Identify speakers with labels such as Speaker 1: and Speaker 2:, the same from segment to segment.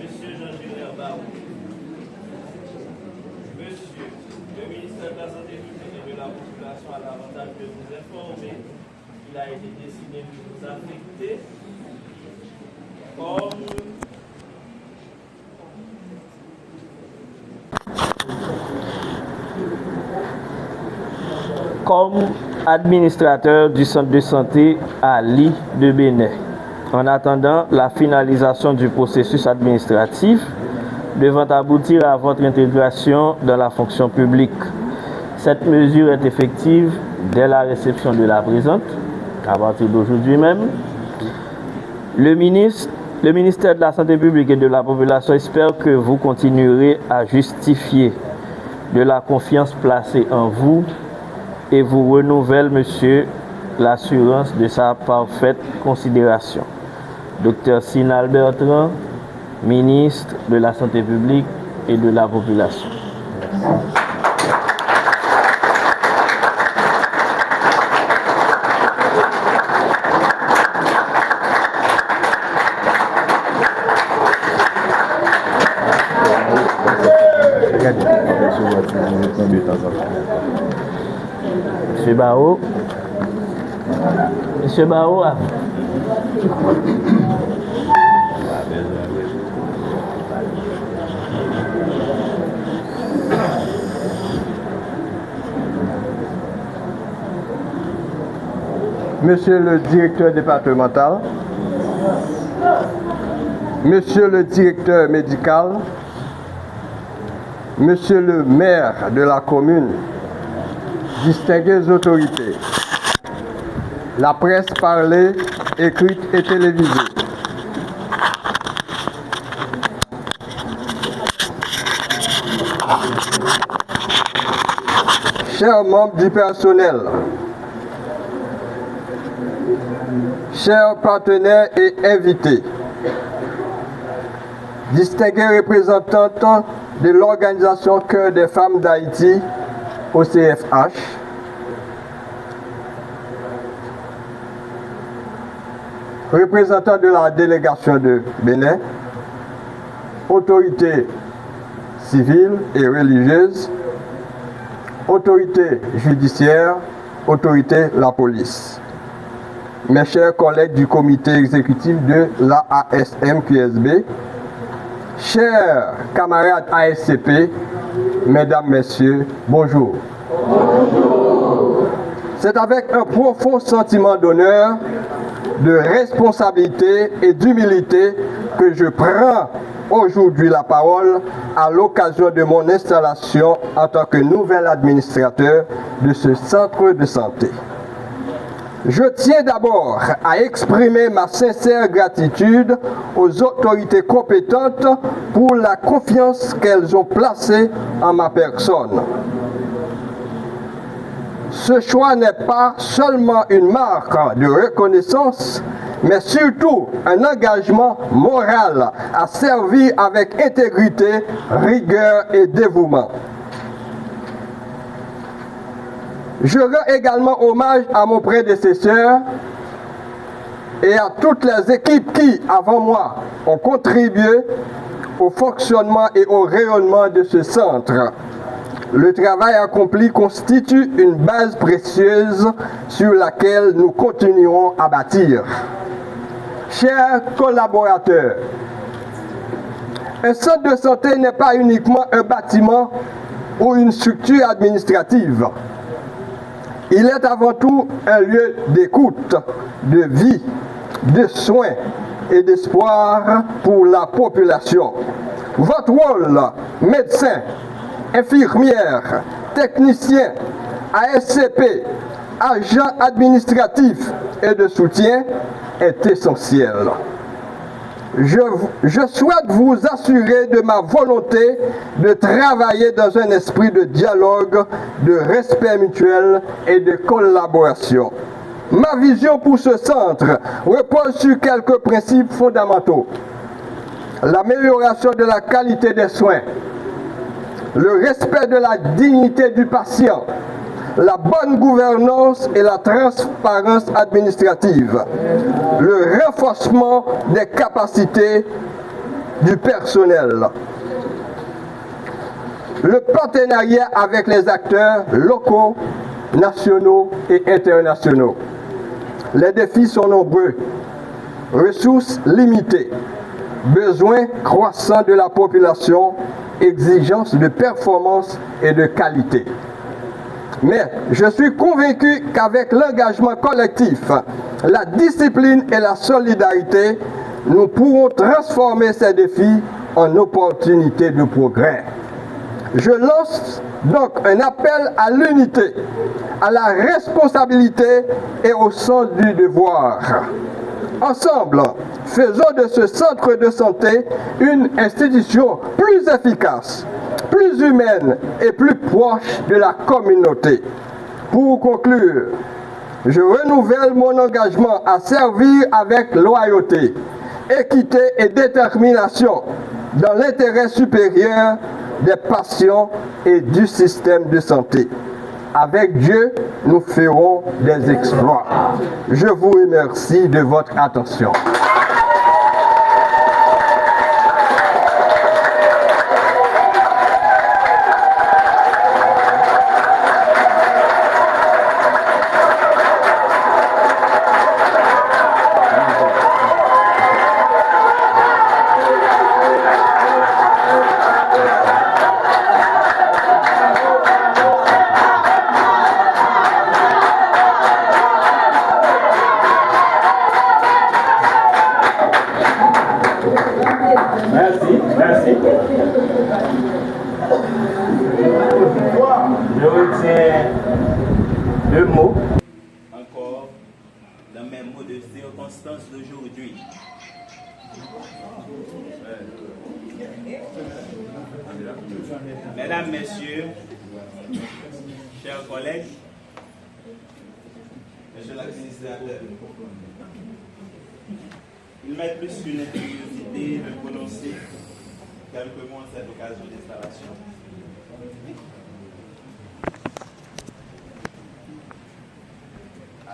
Speaker 1: Monsieur Jean-Gilbert Barou. Monsieur le ministère de la Santé publique et de la Population a l'avantage de vous informer qu'il a été décidé de vous affecter comme administrateur du centre de santé Ali de Bénin, en attendant la finalisation du processus administratif devant aboutir à votre intégration dans la fonction publique. Cette mesure est effective dès la réception de la présente, à partir d'aujourd'hui même. Le ministère de la Santé publique et de la Population espère que vous continuerez à justifier de la confiance placée en vous et vous renouvelle, monsieur, l'assurance de sa parfaite considération. Dr Sinal Bertrand, ministre de la Santé publique et de la Population. Monsieur Barreau. Monsieur Barreau.
Speaker 2: Monsieur le directeur départemental, Monsieur le directeur médical, Monsieur le maire de la commune, distinguées autorités, la presse parlée, écrite et télévisée, chers membres du personnel, chers partenaires et invités, distingués représentants de l'organisation Cœur des femmes d'Haïti, OCFH, représentants de la délégation de Bénin, autorités civiles et religieuses, autorités judiciaires, autorités de la police. Mes chers collègues du comité exécutif de l'ASM-QSB, chers camarades ASCP, mesdames, messieurs, bonjour. Bonjour. C'est avec un profond sentiment d'honneur, de responsabilité et d'humilité que je prends aujourd'hui la parole à l'occasion de mon installation en tant que nouvel administrateur de ce centre de santé. Je tiens d'abord à exprimer ma sincère gratitude aux autorités compétentes pour la confiance qu'elles ont placée en ma personne. Ce choix n'est pas seulement une marque de reconnaissance, mais surtout un engagement moral à servir avec intégrité, rigueur et dévouement. Je rends également hommage à mon prédécesseur et à toutes les équipes qui, avant moi, ont contribué au fonctionnement et au rayonnement de ce centre. Le travail accompli constitue une base précieuse sur laquelle nous continuerons à bâtir. Chers collaborateurs, un centre de santé n'est pas uniquement un bâtiment ou une structure administrative. Il est avant tout un lieu d'écoute, de vie, de soins et d'espoir pour la population. Votre rôle, médecins, infirmières, techniciens, ASCP, agents administratifs et de soutien est essentiel. Je souhaite vous assurer de ma volonté de travailler dans un esprit de dialogue, de respect mutuel et de collaboration. Ma vision pour ce centre repose sur quelques principes fondamentaux. L'amélioration de la qualité des soins, le respect de la dignité du patient, la bonne gouvernance et la transparence administrative, le renforcement des capacités du personnel, le partenariat avec les acteurs locaux, nationaux et internationaux. Les défis sont nombreux, ressources limitées, besoins croissants de la population, exigences de performance et de qualité. Mais je suis convaincu qu'avec l'engagement collectif, la discipline et la solidarité, nous pourrons transformer ces défis en opportunités de progrès. Je lance donc un appel à l'unité, à la responsabilité et au sens du devoir. Ensemble, faisons de ce centre de santé une institution plus efficace, plus humaine et plus proche de la communauté. Pour conclure, je renouvelle mon engagement à servir avec loyauté, équité et détermination dans l'intérêt supérieur des patients et du système de santé. Avec Dieu, nous ferons des exploits. Je vous remercie de votre attention.
Speaker 1: Merci. Je retiens deux mots.
Speaker 3: Encore, dans mes mots de circonstance d'aujourd'hui. Mesdames, Messieurs, chers collègues, Monsieur l'administrateur, il m'est plus qu'une curiosité de prononcer quelques mots à cette occasion d'installation.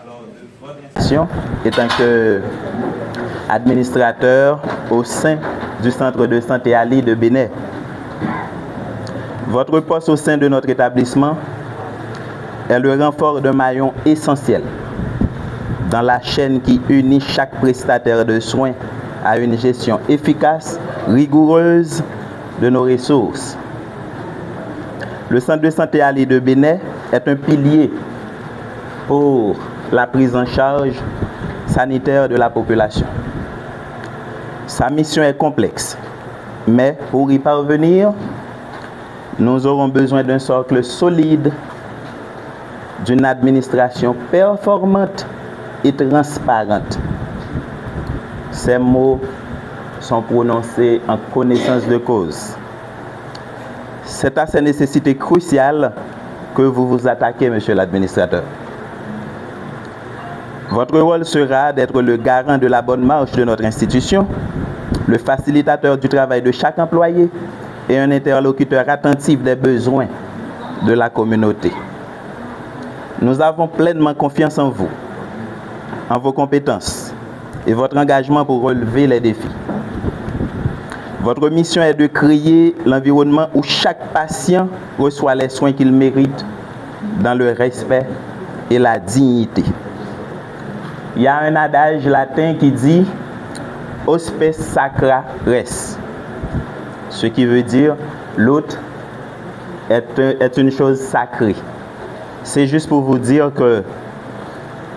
Speaker 3: Alors, de votre institution,
Speaker 4: étant que administrateur au sein du centre de santé Ali de Bénin, votre poste au sein de notre établissement est le renfort d'un maillon essentiel dans la chaîne qui unit chaque prestataire de soins à une gestion efficace, rigoureuse de nos ressources. Le centre de santé Ali de Bénin est un pilier pour la prise en charge sanitaire de la population. Sa mission est complexe, mais pour y parvenir, nous aurons besoin d'un socle solide, d'une administration performante et transparente. Ces mots sont prononcés en connaissance de cause. C'est à ces nécessités cruciales que vous vous attaquez, monsieur l'administrateur. Votre rôle sera d'être le garant de la bonne marche de notre institution, le facilitateur du travail de chaque employé et un interlocuteur attentif des besoins de la communauté. Nous avons pleinement confiance en vous, en vos compétences et votre engagement pour relever les défis. Votre mission est de créer l'environnement où chaque patient reçoit les soins qu'il mérite dans le respect et la dignité. Il y a un adage latin qui dit « Hospes sacra res », ce qui veut dire l'hôte est une chose sacrée. C'est juste pour vous dire que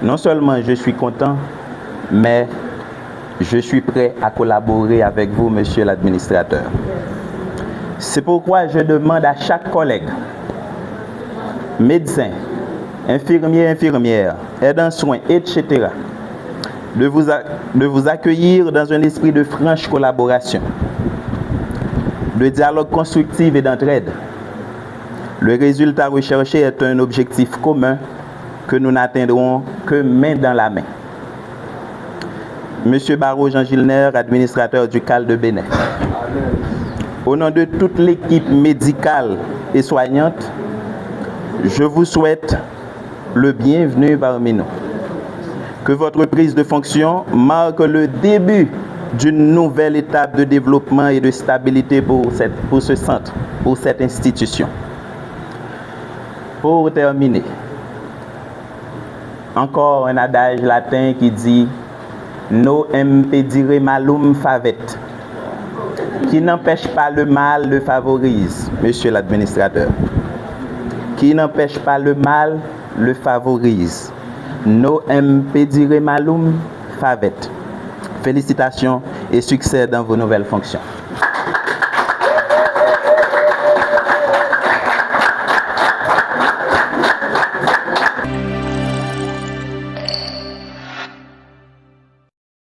Speaker 4: non seulement je suis content, mais je suis prêt à collaborer avec vous, monsieur l'administrateur. C'est pourquoi je demande à chaque collègue, médecin, infirmier, infirmière, aidant soins, etc., de vous accueillir dans un esprit de franche collaboration, de dialogue constructif et d'entraide. Le résultat recherché est un objectif commun que nous n'atteindrons que main dans la main. Monsieur Barreau Jean Gilner, administrateur du CAL de Bénin. Au nom de toute l'équipe médicale et soignante, je vous souhaite le bienvenu parmi nous. Que votre prise de fonction marque le début d'une nouvelle étape de développement et de stabilité pour ce centre, pour cette institution. Pour terminer, encore un adage latin qui dit « No impedire malum favet », qui n'empêche pas le mal le favorise, monsieur l'administrateur. Qui n'empêche pas le mal le favorise. No impedire malum favet. Félicitations et succès dans vos nouvelles fonctions.